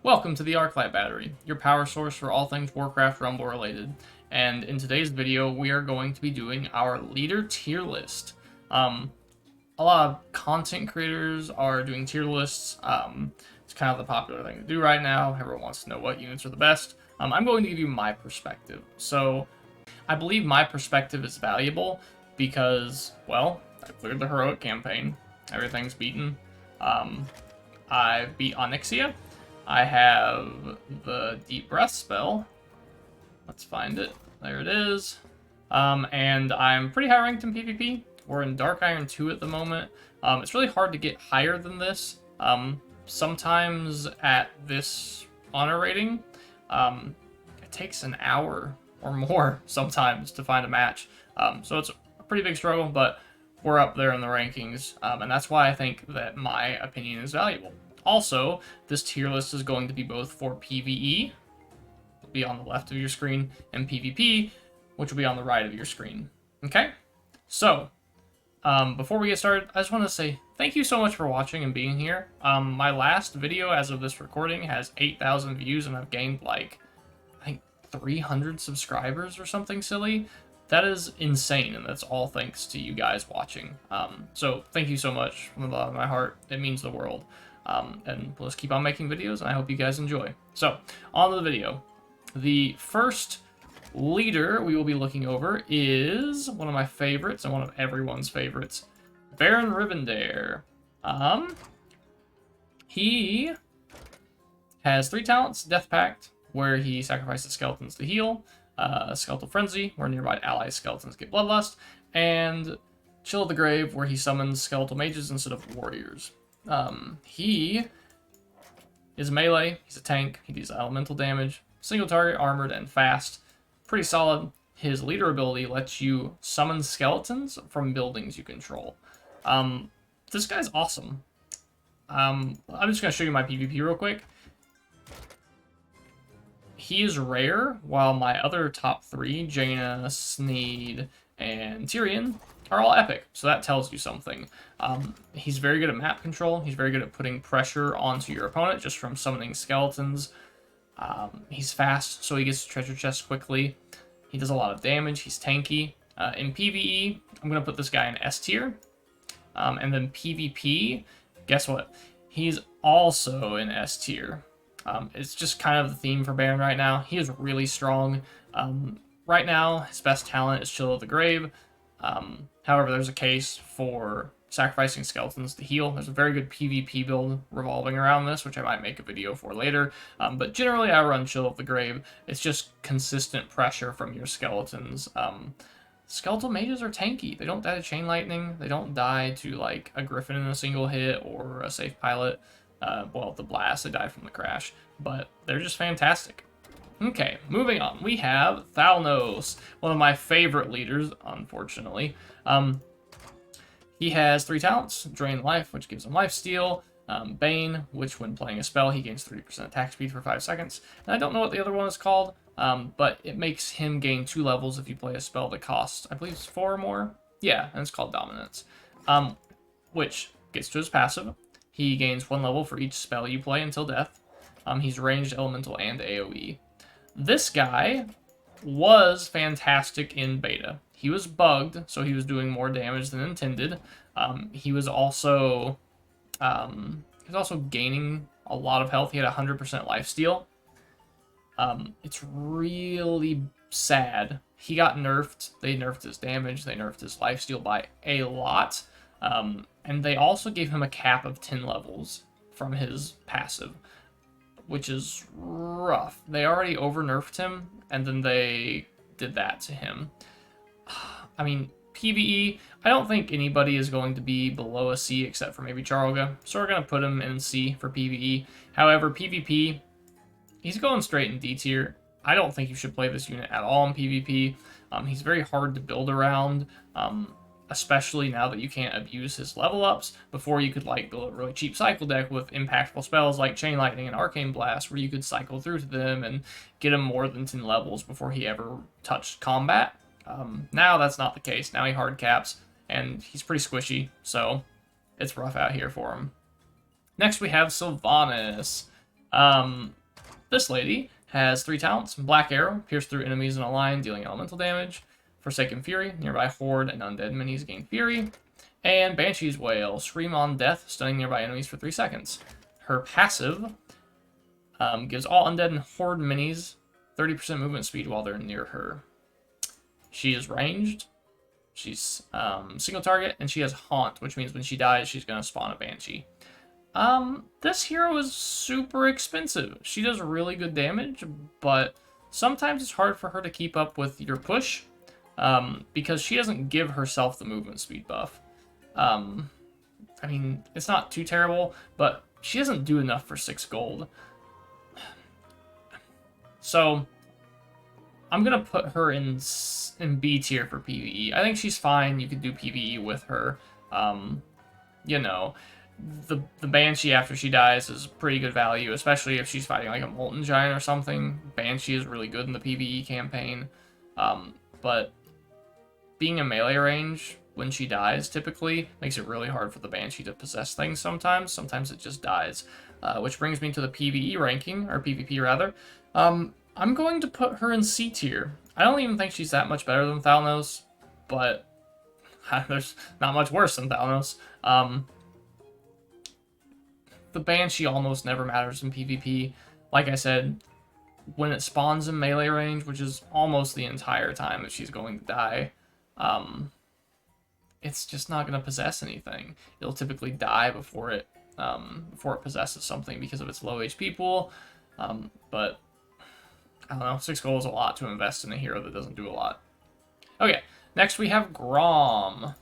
Welcome to the Arclight Battery, your power source for all things Warcraft Rumble related. And in today's video, we are going to be doing our leader tier list. A lot of content creators are doing tier lists. It's kind of the popular thing to do right now. Everyone wants to know what units are the best. I'm going to give you my perspective. So, I believe my perspective is valuable because, well, I cleared the heroic campaign. Everything's beaten. I beat Onyxia. I have the Deep Breath spell. Let's find it. There it is. And I'm pretty high ranked in PvP. We're in Dark Iron 2 at the moment. It's really hard to get higher than this. Sometimes at this honor rating, it takes an hour or more sometimes to find a match. So it's a pretty big struggle, but we're up there in the rankings. And that's why I think that my opinion is valuable. Also, this tier list is going to be both for PvE, will be on the left of your screen, and PvP, which will be on the right of your screen. Okay? So, before we get started, I just want to say thank you so much for watching and being here. My last video, as of this recording, has 8,000 views, and I've gained, like, I think 300 subscribers or something silly. That is insane, and that's all thanks to you guys watching. So, thank you so much from the bottom of my heart. It means the world. And we'll just keep on making videos, and I hope you guys enjoy. So, on to the video. The first leader we will be looking over is one of my favorites, and one of everyone's favorites, Baron Rivendare. He has 3 talents: Death Pact, where he sacrifices skeletons to heal, Skeletal Frenzy, where nearby ally skeletons get Bloodlust, and Chill of the Grave, where he summons skeletal mages instead of warriors. He is melee, he's a tank, he deals elemental damage, single target, armored, and fast. Pretty solid. His leader ability lets you summon skeletons from buildings you control. This guy's awesome. I'm just going to show you my PvP real quick. He is rare, while my other top 3, Jaina, Sneed, and Tirion, are all epic, so that tells you something. He's very good at map control. He's very good at putting pressure onto your opponent just from summoning skeletons. He's fast, so he gets to treasure chests quickly. He does a lot of damage. He's tanky. In PvE, I'm going to put this guy in S tier. And then PvP, guess what? He's also in S tier. It's just kind of the theme for Baron right now. He is really strong. Right now, his best talent is Chill of the Grave. However, there's a case for sacrificing skeletons to heal. There's a very good PvP build revolving around this, which I might make a video for later. But generally, I run Chill of the Grave. It's just consistent pressure from your skeletons. Skeletal mages are tanky. They don't die to chain lightning. They don't die to, like, a griffin in a single hit or a safe pilot. Well, the blast, they die from the crash. But they're just fantastic. Okay, moving on. We have Thalnos, one of my favorite leaders, unfortunately. He has 3 talents: Drain Life, which gives him lifesteal, Bane, which when playing a spell, he gains 30% attack speed for 5 seconds. And I don't know what the other one is called, but it makes him gain 2 levels if you play a spell that costs, I believe it's 4 or more. Yeah, and it's called Dominance, which gets to his passive. He gains 1 level for each spell you play until death. He's ranged, elemental, and AoE. This guy was fantastic in beta. He was bugged, so he was doing more damage than intended. He was also gaining a lot of health. He had 100% lifesteal. It's really sad. He got nerfed. They nerfed his damage. They nerfed his lifesteal by a lot. And they also gave him a cap of 10 levels from his passive, which is rough. They already over-nerfed him, and then they did that to him. I mean, PvE, I don't think anybody is going to be below a C except for maybe Charlga, so we're going to put him in C for PvE. However, PvP, he's going straight in D tier. I don't think you should play this unit at all in PvP. He's very hard to build around. Especially now that you can't abuse his level ups. Before, you could like build a really cheap cycle deck with impactful spells like Chain Lightning and Arcane Blast, where you could cycle through to them and get him more than 10 levels before he ever touched combat. Now that's not the case. Now he hard caps, and he's pretty squishy, so it's rough out here for him. Next we have Sylvanas. This lady has 3 talents. Black Arrow, pierce through enemies in a line, dealing elemental damage. Forsaken Fury, nearby horde and undead minis gain Fury. And Banshee's Wail, scream on death, stunning nearby enemies for 3 seconds. Her passive gives all undead and horde minis 30% movement speed while they're near her. She is ranged. She's single target, and she has Haunt, which means when she dies, she's going to spawn a Banshee. This hero is super expensive. She does really good damage, but sometimes it's hard for her to keep up with your push, because she doesn't give herself the movement speed buff. I mean, it's not too terrible, but she doesn't do enough for 6 gold. So, I'm going to put her in B tier for PvE. I think she's fine. You could do PvE with her. You know, the Banshee after she dies is pretty good value, especially if she's fighting like a Molten Giant or something. Banshee is really good in the PvE campaign. But being in melee range when she dies typically makes it really hard for the Banshee to possess things sometimes. Sometimes it just dies. Which brings me to the PvE ranking, or PvP rather. I'm going to put her in C tier. I don't even think she's that much better than Thalnos, but there's not much worse than Thalnos. The Banshee almost never matters in PvP. Like I said, when it spawns in melee range, which is almost the entire time that she's going to die, it's just not going to possess anything. It'll typically die before it possesses something because of its low HP pool, but I don't know, 6 gold is a lot to invest in a hero that doesn't do a lot. Okay, next we have Grom.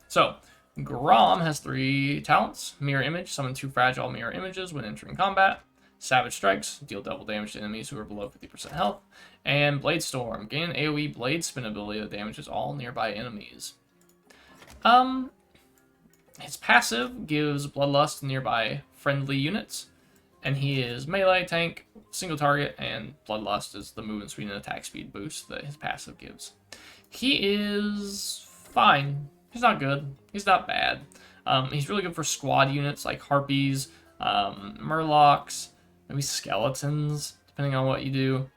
So, Grom has 3 talents. Mirror Image, summon 2 fragile mirror images when entering combat. Savage Strikes, deal double damage to enemies who are below 50% health. And Blade Storm, gain an AoE blade spin ability that damages all nearby enemies. His passive gives Bloodlust to nearby friendly units. And he is melee, tank, single target, and Bloodlust is the movement speed and attack speed boost that his passive gives. He is fine. He's not good. He's not bad. He's really good for squad units like Harpies, Murlocs, maybe Skeletons, depending on what you do.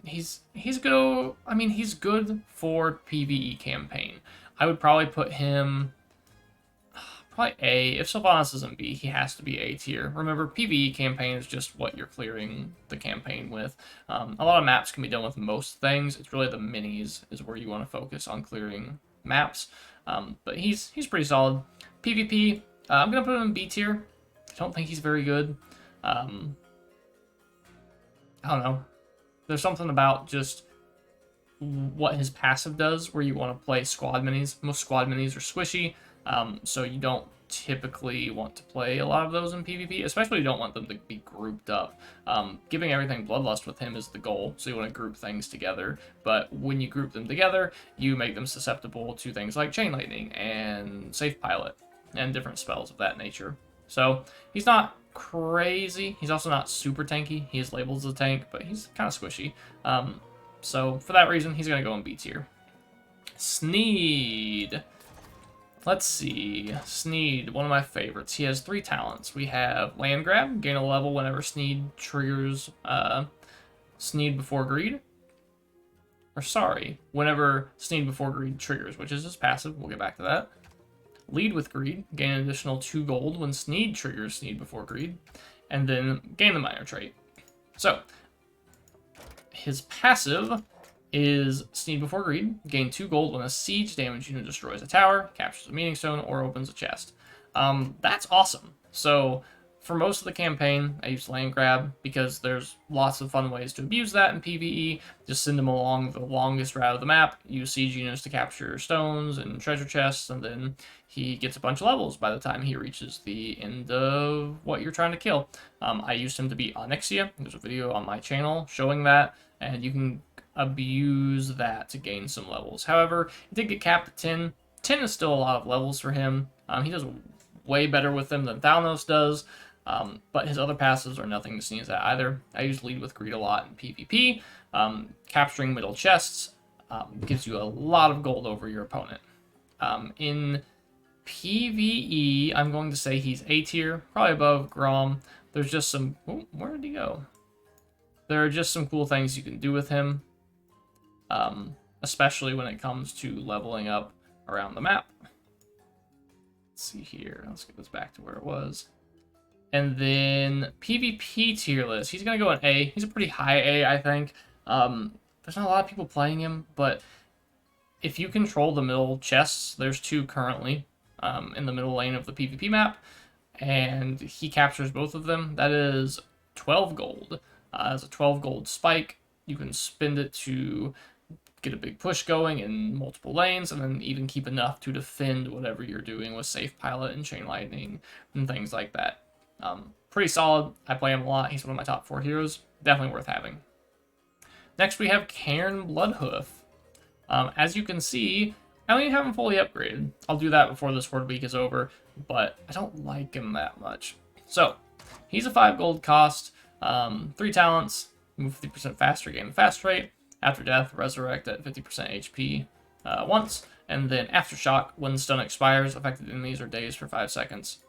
He's good. I mean, he's good for PvE campaign. I would probably put him probably A. If Sylvanas isn't B, he has to be A tier. Remember, PvE campaign is just what you're clearing the campaign with. A lot of maps can be done with most things. It's really the minis is where you want to focus on clearing maps. But he's pretty solid. PvP, I'm going to put him in B tier. I don't think he's very good. I don't know. There's something about just what his passive does where you want to play squad minis. Most squad minis are squishy. So you don't typically want to play a lot of those in PvP, especially you don't want them to be grouped up. Giving everything Bloodlust with him is the goal, so you want to group things together, but when you group them together, you make them susceptible to things like Chain Lightning and Safe Pilot, and different spells of that nature. So, he's not crazy, he's also not super tanky, he is labeled as a tank, but he's kind of squishy. So, for that reason, he's going to go in B tier. Sneed. Let's see. Sneed, one of my favorites. He has 3 talents. We have Land Grab, gain a level whenever Sneed triggers Sneed Before Greed. Or sorry, whenever Sneed Before Greed triggers, which is his passive. We'll get back to that. Lead with Greed, gain an additional 2 gold when Sneed triggers Sneed Before Greed. And then gain the minor trait. So, his passive is Sneed Before Greed, gain 2 gold when a siege damage unit destroys a tower, captures a meaning stone, or opens a chest. That's awesome. So, for most of the campaign, I use Land Grab because there's lots of fun ways to abuse that in PvE. Just send him along the longest route of the map, use siege units to capture stones and treasure chests, and then he gets a bunch of levels by the time he reaches the end of what you're trying to kill. I used him to beat Onyxia. There's a video on my channel showing that, and you can abuse that to gain some levels. However, it did get capped at 10. 10 is still a lot of levels for him. He does way better with them than Thalnos does, but his other passives are nothing to sneeze at either. I use Lead with Greed a lot in PvP. Capturing middle chests gives you a lot of gold over your opponent. In PvE, I'm going to say he's A tier, probably above Grom, there's just some... Oh, where did he go? There are just some cool things you can do with him, especially when it comes to leveling up around the map. Let's see here. Let's get this back to where it was. And then PvP tier list. He's going to go in A. He's a pretty high A, I think. There's not a lot of people playing him, but if you control the middle chests, there's 2 currently in the middle lane of the PvP map, and he captures both of them. That is 12 gold. As a 12 gold spike, you can spend it to get a big push going in multiple lanes, and then even keep enough to defend whatever you're doing with Safe Pilot and Chain Lightning and things like that. Pretty solid. I play him a lot. He's one of my top 4 heroes. Definitely worth having. Next, we have Cairne Bloodhoof. As you can see, I don't even have him fully upgraded. I'll do that before this Horde week is over, but I don't like him that much. So, he's a 5 gold cost, 3 talents, move 50% faster, gain the fast rate. After death, resurrect at 50% HP once, and then Aftershock, when stun expires, affected enemies are dazed for 5 seconds.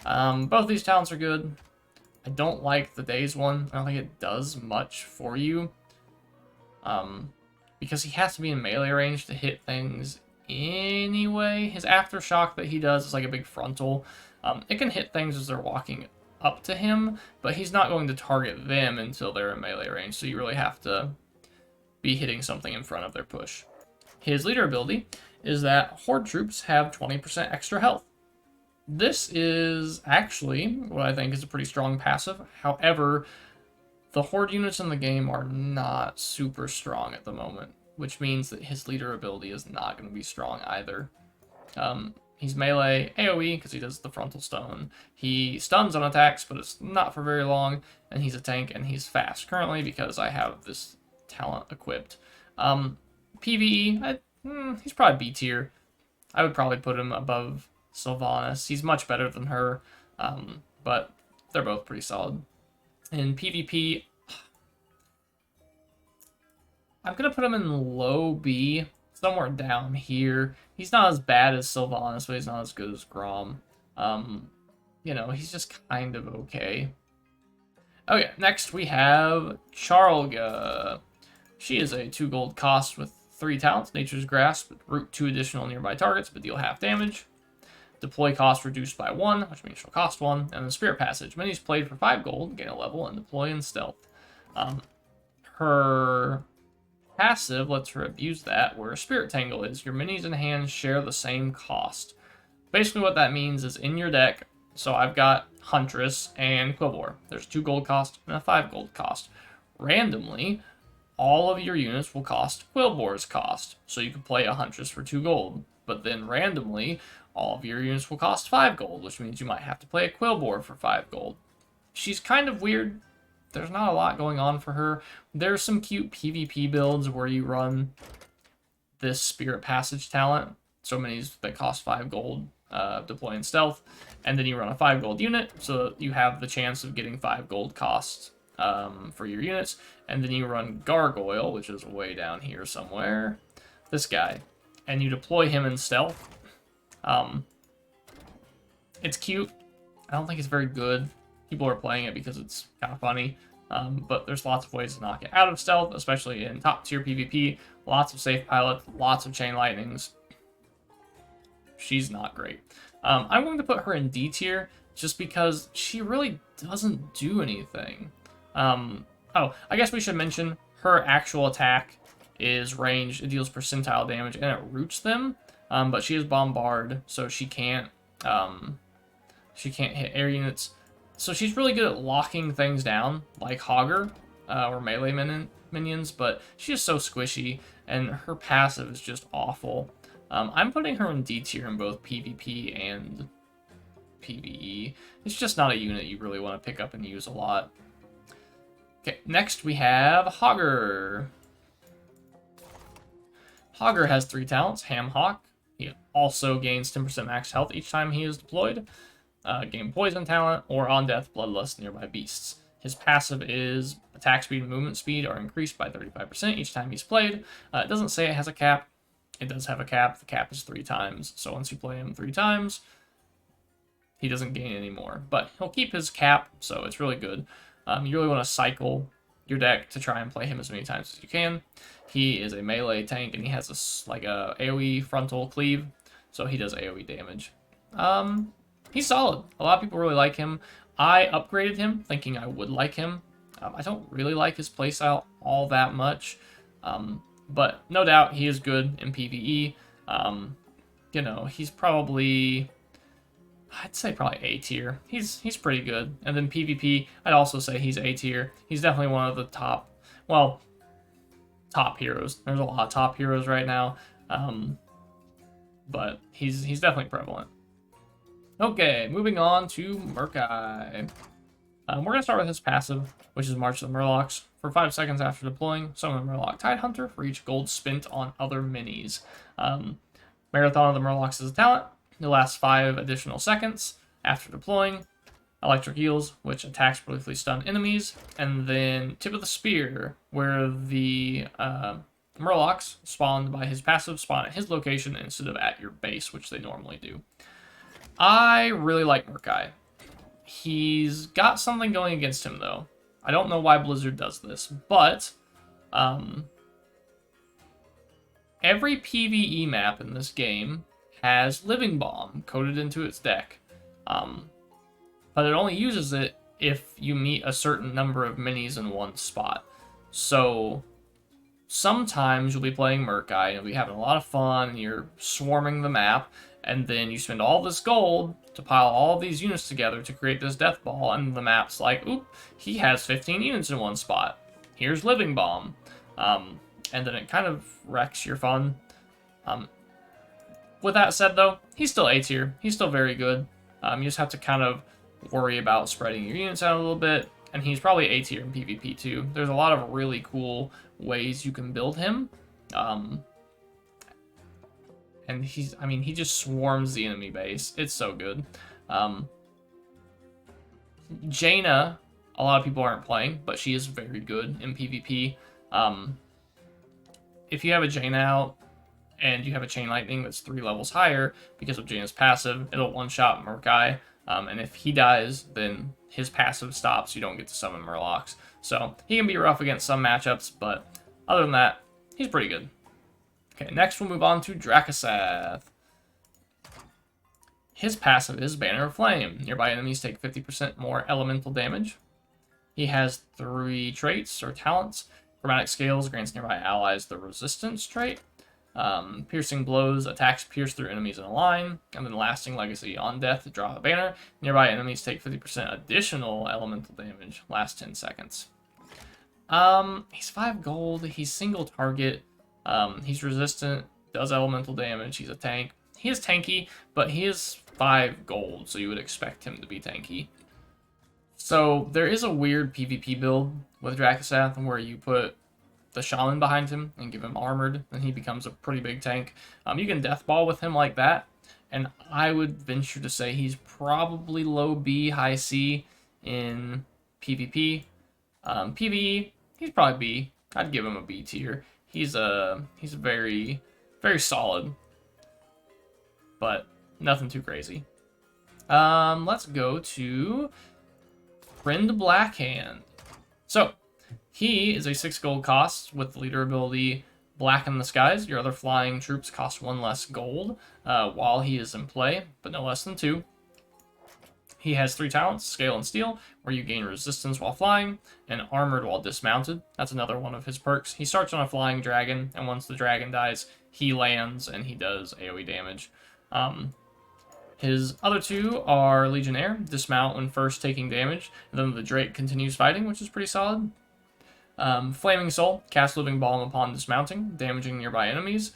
Both these talents are good. I don't like the daze one. I don't think it does much for you. Because he has to be in melee range to hit things anyway. His Aftershock that he does is like a big frontal. It can hit things as they're walking up to him, but he's not going to target them until they're in melee range, so you really have to be hitting something in front of their push. His leader ability is that Horde troops have 20% extra health. This is actually what I think is a pretty strong passive. However, the Horde units in the game are not super strong at the moment, which means that his leader ability is not going to be strong either. He's melee AoE because he does the frontal stun. He stuns on attacks, but it's not for very long, and he's a tank, and he's fast currently because I have this talent equipped. PvE, he's probably B tier. I would probably put him above Sylvanas. He's much better than her, but they're both pretty solid. In PvP, I'm going to put him in low B, somewhere down here. He's not as bad as Sylvanas, but he's not as good as Grom. You know, he's just kind of okay. Okay, next we have Charlga. She is a 2 gold cost with 3 talents. Nature's Grasp, root 2 additional nearby targets, but deal half damage. Deploy cost reduced by 1, which means she'll cost 1. And the Spirit Passage. Minis played for 5 gold, gain a level, and deploy in stealth. Her passive lets her abuse that, where Spirit Tangle is. Your minis and hands share the same cost. Basically what that means is in your deck, so I've got Huntress and Quillbore. There's 2 gold cost and a 5 gold cost. Randomly, all of your units will cost Quillbore's cost. So you can play a Huntress for 2 gold. But then randomly, all of your units will cost 5 gold, which means you might have to play a Quillbore for 5 gold. She's kind of weird. There's not a lot going on for her. There's some cute PvP builds where you run this Spirit Passage talent, so minis that cost 5 gold, deploy in stealth, and then you run a 5 gold unit, so you have the chance of getting 5 gold costs for your units, and then you run Gargoyle, which is way down here somewhere, this guy, and you deploy him in stealth. It's cute. I don't think it's very good. People are playing it because it's kind of funny, but there's lots of ways to knock it out of stealth, especially in top tier PvP. Lots of safe pilot, lots of chain lightnings. She's not great. I'm going to put her in D tier just because she really doesn't do anything. Oh, I guess we should mention her actual attack is ranged. It deals percentile damage and it roots them, but she is Bombard, so she can't hit air units. So she's really good at locking things down, like Hogger, or melee minions, but she's so squishy, and her passive is just awful. I'm putting her in D tier in both PvP and PvE. It's just not a unit you really want to pick up and use a lot. Okay, next we have Hogger. Hogger has 3 talents. Ham Hawk. He also gains 10% max health each time he is deployed. Gain Poison talent, or on death, Bloodlust nearby beasts. His passive is attack speed and movement speed are increased by 35% each time he's played. It doesn't say it has a cap. It does have a cap. The cap is 3 times. So once you play him 3 times, he doesn't gain any more. But he'll keep his cap, so it's really good. You really want to cycle your deck to try and play him as many times as you can. He is a melee tank, and he has like a AoE frontal cleave, so he does AoE damage. He's solid. A lot of people really like him. I upgraded him thinking I would like him. I don't really like his playstyle all that much, but no doubt he is good in PvE. You know, he's probably, I'd say probably A tier. He's pretty good. And then PvP, I'd also say he's A tier. He's definitely one of the top, well, top heroes. There's a lot of top heroes right now, but he's definitely prevalent. Okay, moving on to Murk-Eye. We're going to start with his passive, which is March of the Murlocs. For 5 seconds after deploying, summon a Murloc Tidehunter for each gold spent on other minis. Marathon of the Murlocs is a talent. It lasts 5 additional seconds after deploying. Electric Eels, which attacks briefly stun enemies. And then Tip of the Spear, where the Murlocs spawned by his passive spawn at his location instead of at your base, which they normally do. I really like Murk-Eye. He's got something going against him, though. I don't know why Blizzard does this, but every PvE map in this game has Living Bomb coded into its deck. But it only uses it if you meet a certain number of minis in one spot. So sometimes you'll be playing Murk-Eye and you'll be having a lot of fun and you're swarming the map, and then you spend all this gold to pile all of these units together to create this death ball, and the map's like, oop, he has 15 units in one spot. Here's Living Bomb. And then it kind of wrecks your fun. With that said, though, he's still A tier. He's still very good. You just have to kind of worry about spreading your units out a little bit, and he's probably A tier in PvP too. There's a lot of really cool ways you can build him. And he just swarms the enemy base. It's so good. Jaina, a lot of people aren't playing, but she is very good in PvP. If you have a Jaina out and you have a Chain Lightning that's 3 levels higher, because of Jaina's passive, it'll one-shot Murk-Eye. And if he dies, then his passive stops. You don't get to summon Murlocs. So he can be rough against some matchups, but other than that, he's pretty good. Okay, next we'll move on to Drakkisath. His passive is Banner of Flame. Nearby enemies take 50% more elemental damage. He has 3 traits or talents. Chromatic Scales grants nearby allies the Resistance trait. Piercing Blows attacks pierce through enemies in a line. And then Lasting Legacy. On death, draw a banner. Nearby enemies take 50% additional elemental damage. Last 10 seconds. He's 5 gold. He's single target. He's resistant, does elemental damage, he's a tank. He is tanky, but he is 5 gold, so you would expect him to be tanky. So there is a weird PvP build with Drakkisath where you put the Shaman behind him and give him armored, and he becomes a pretty big tank. You can death ball with him like that, and I would venture to say he's probably low B, high C in PvP. PvE, he's probably B. I'd give him a B tier. He's very, very solid, but nothing too crazy. Let's go to Rend Blackhand. So he is a 6 gold cost with the leader ability Blacken the Skies. Your other flying troops cost 1 less gold while he is in play, but no less than 2. He has 3 talents, Scale and Steel, where you gain resistance while flying, and Armored while dismounted. That's another one of his perks. He starts on a flying dragon, and once the dragon dies, he lands, and he does AoE damage. His other 2 are Legionnaire, dismount when first taking damage, and then the Drake continues fighting, which is pretty solid. Flaming Soul, cast Living Balm upon dismounting, damaging nearby enemies.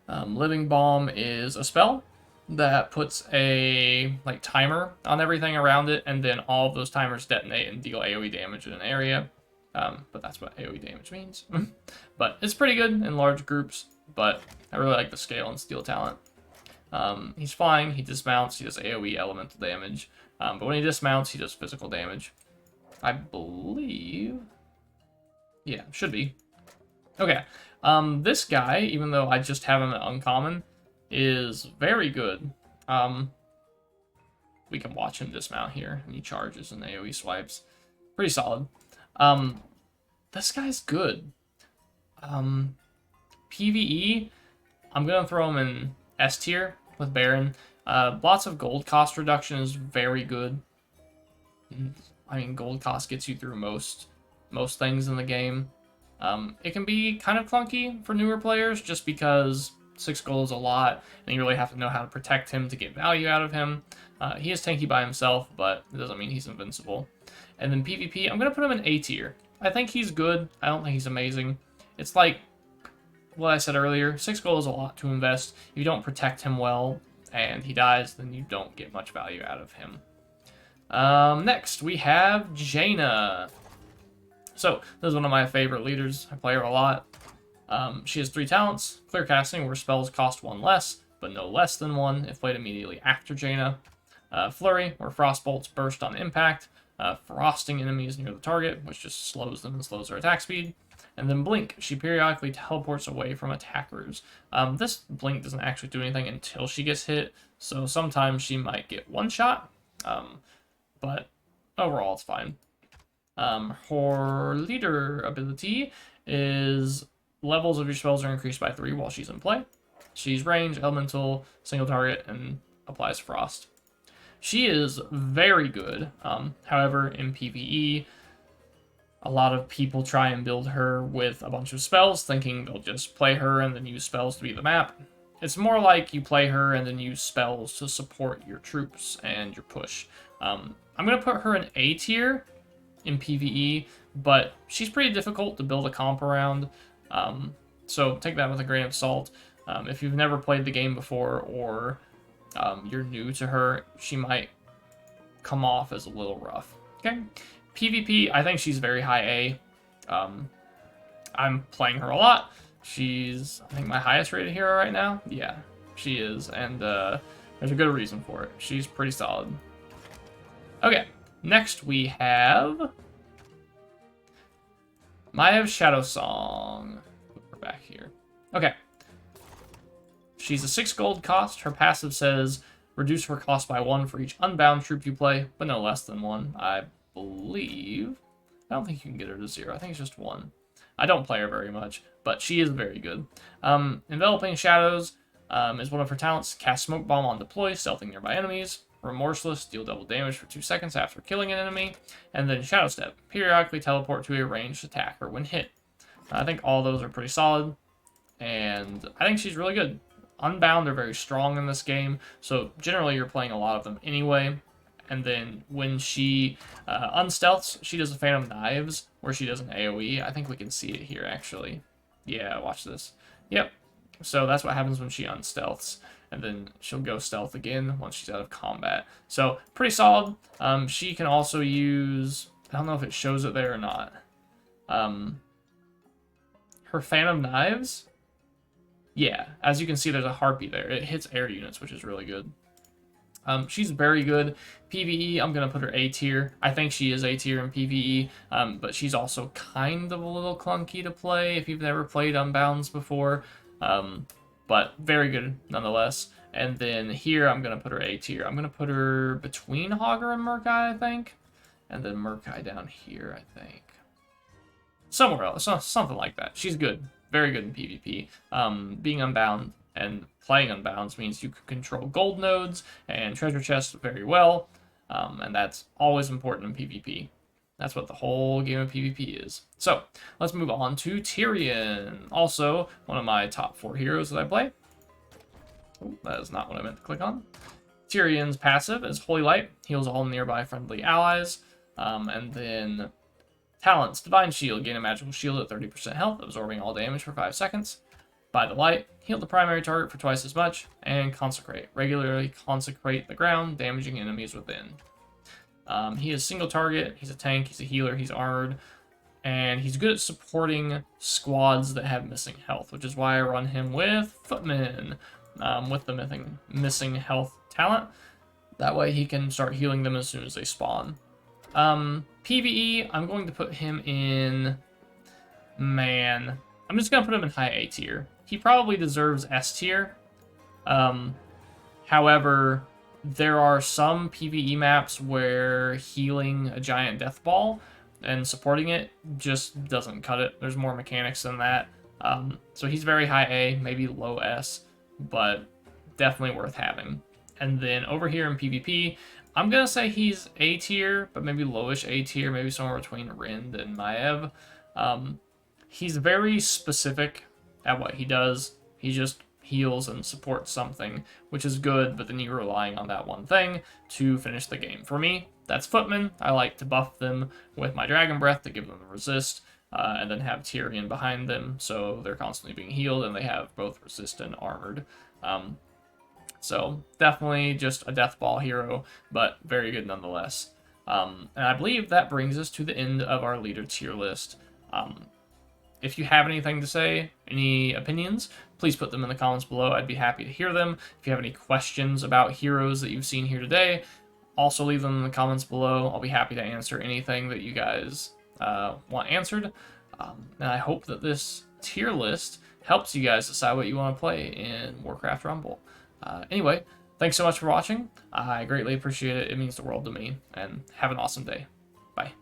Living Balm is a spell that puts a timer on everything around it, and then all of those timers detonate and deal AoE damage in an area. But that's what AoE damage means. But it's pretty good in large groups, but I really like the Scale and Steel talent. He's flying, he dismounts, he does AoE elemental damage, but when he dismounts, he does physical damage. I believe... yeah, should be. Okay, this guy, even though I just have him at uncommon, is very good. we can watch him dismount here, and he charges and AoE swipes. Pretty solid. This guy's good. PvE, I'm going to throw him in S tier with Baron. Lots of gold cost reduction is very good. I mean, gold cost gets you through most things in the game. It can be kind of clunky for newer players just because 6 gold is a lot, and you really have to know how to protect him to get value out of him. He is tanky by himself, but it doesn't mean he's invincible. And then PvP, I'm going to put him in A tier. I think he's good. I don't think he's amazing. It's like what I said earlier, 6 gold is a lot to invest. If you don't protect him well and he dies, then you don't get much value out of him. Next, we have Jaina. So, this is one of my favorite leaders. I play her a lot. She has 3 talents. Clear casting, where spells cost 1 less, but no less than 1 if played immediately after Jaina. Flurry, where frost bolts burst on impact, frosting enemies near the target, which just slows them and slows their attack speed. And then Blink, she periodically teleports away from attackers. This Blink doesn't actually do anything until she gets hit, so sometimes she might get one shot, but overall it's fine. Her leader ability is levels of your spells are increased by 3 while she's in play. She's range, elemental, single target, and applies frost. She is very good. However, in PvE, a lot of people try and build her with a bunch of spells, thinking they'll just play her and then use spells to beat the map. It's more like you play her and then use spells to support your troops and your push. I'm going to put her in A tier in PvE, but she's pretty difficult to build a comp around, so take that with a grain of salt. If you've never played the game before, or you're new to her, she might come off as a little rough. Okay, PvP, I think she's very high A. I'm playing her a lot. She's, I think, my highest rated hero right now. Yeah, she is, and there's a good reason for it. She's pretty solid. Okay, next we have Maiev Shadowsong. We're back here. Okay. She's a 6 gold cost. Her passive says reduce her cost by 1 for each unbound troop you play, but no less than 1, I believe. I don't think you can get her to 0. I think it's just 1. I don't play her very much, but she is very good. Enveloping Shadows is one of her talents. Cast Smoke Bomb on deploy, stealthing nearby enemies. Remorseless, deal double damage for 2 seconds after killing an enemy. And then Shadow Step, periodically teleport to a ranged attacker when hit. I think all those are pretty solid, and I think she's really good. Unbound are very strong in this game, so generally you're playing a lot of them anyway. And then when she unstealths, she does a Phantom Knives, where she does an AoE. I think we can see it here, actually. Yeah, watch this. Yep. So that's what happens when she unstealths. And then she'll go stealth again once she's out of combat. So, pretty solid. She can also use, I don't know if it shows it there or not. Her Phantom Knives, yeah, as you can see, there's a harpy there. It hits air units, which is really good. She's very good. PvE, I'm going to put her A tier. I think she is A tier in PvE, but she's also kind of a little clunky to play if you've never played Unbounds before. But very good nonetheless. And then here, I'm going to put her A tier. I'm going to put her between Hogger and Murk-Eye, I think. And then Murk-Eye down here, I think. Somewhere else, something like that. She's good. Very good in PvP. Being Unbound and playing Unbounds means you can control gold nodes and treasure chests very well. And that's always important in PvP. That's what the whole game of PvP is. So, let's move on to Tirion. Also, one of my top 4 heroes that I play. Oh, that is not what I meant to click on. Tyrion's passive is Holy Light. Heals all nearby friendly allies. And then talents, Divine Shield. Gain a magical shield at 30% health, absorbing all damage for 5 seconds. By the Light, heal the primary target for twice as much. And Consecrate. Regularly consecrate the ground, damaging enemies within. He is single target, he's a tank, he's a healer, he's armored, and he's good at supporting squads that have missing health, which is why I run him with Footmen, with the missing health talent. That way he can start healing them as soon as they spawn. PvE, I'm going to put him in, man, I'm just going to put him in high A tier. He probably deserves S tier. However, There are some PvE maps where healing a giant death ball and supporting it just doesn't cut it. There's more mechanics than that. So he's very high A, maybe low S, but definitely worth having. And then over here in PvP, I'm going to say he's A tier, but maybe lowish A tier, maybe somewhere between Rend and Maiev. He's very specific at what he does. He just heals and supports something, which is good, but then you're relying on that one thing to finish the game. For me, that's Footmen. I like to buff them with my Dragon Breath to give them the resist, and then have Tirion behind them, so they're constantly being healed, and they have both resist and armored. So definitely just a death ball hero, but very good nonetheless. And I believe that brings us to the end of our leader tier list. If you have anything to say, any opinions, please put them in the comments below. I'd be happy to hear them. If you have any questions about heroes that you've seen here today, also leave them in the comments below. I'll be happy to answer anything that you guys want answered. And I hope that this tier list helps you guys decide what you want to play in Warcraft Rumble. Anyway, thanks so much for watching. I greatly appreciate it. It means the world to me. And have an awesome day. Bye.